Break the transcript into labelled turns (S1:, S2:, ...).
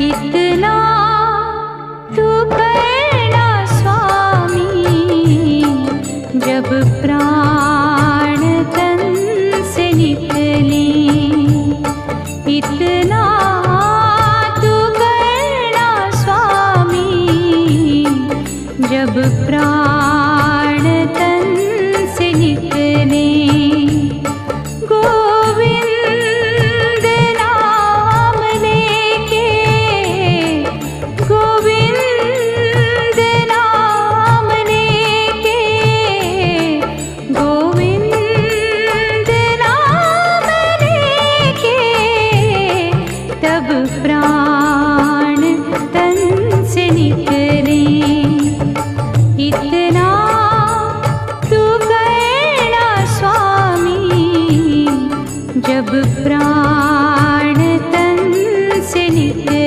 S1: इतना तू करना स्वामी, जब प्राण तन से निकले। इतना तू करना स्वामी, जब प्राण